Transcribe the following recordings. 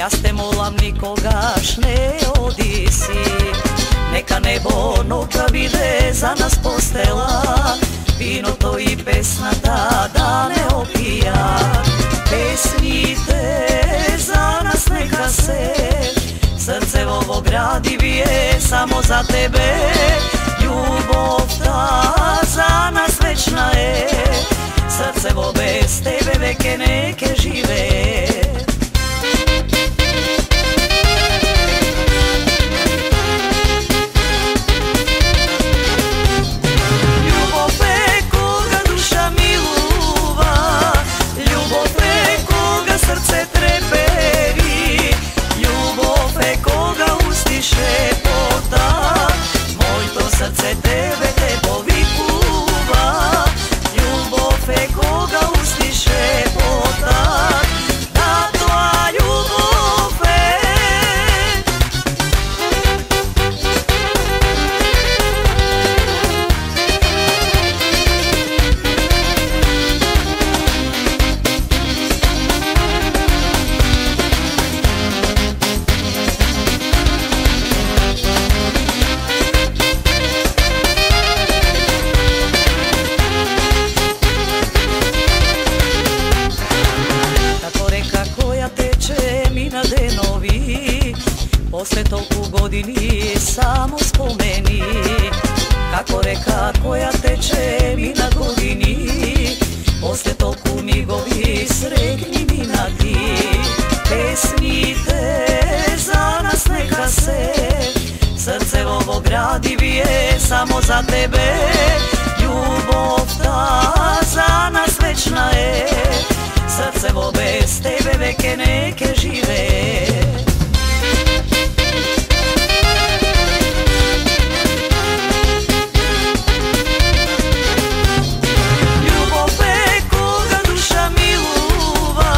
Јас те молам, никогаш не оди си. Нека небо нока биде за нас постела, виното и песната да не опијат. Песните за нас нека се, срце во гради бие само за тебе. Љубовта за нас вечна е, срце во без тебе веќе не ке живее. Срце тебе те повикува, љубов е кога устише потак, да тоа љубов е. Мина денови, после толку години само спомени. Како река која тече, мина години, после толку мигови срекни минати. Песните за нас нека се, срце во гради бие само за тебе. Љубовта за нас вечна е, срце во без тебе веќе не ке живее. Љубов е кога душа милува,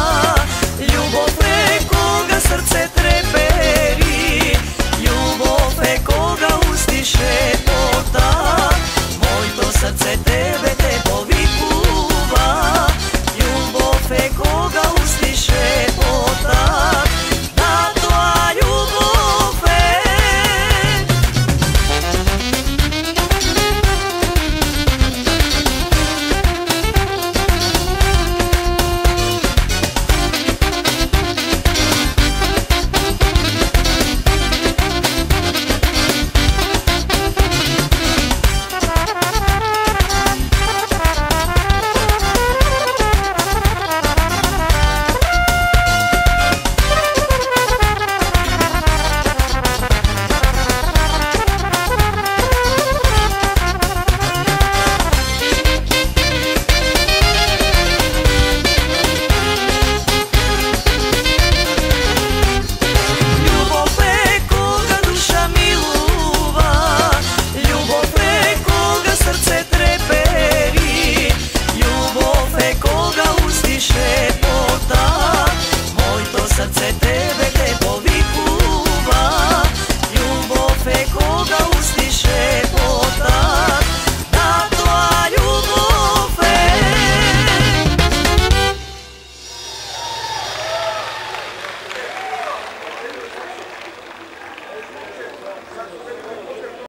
љубов е кога срце трепери, љубов е кога устише потак, моето срце тебе те повикува, љубов е кога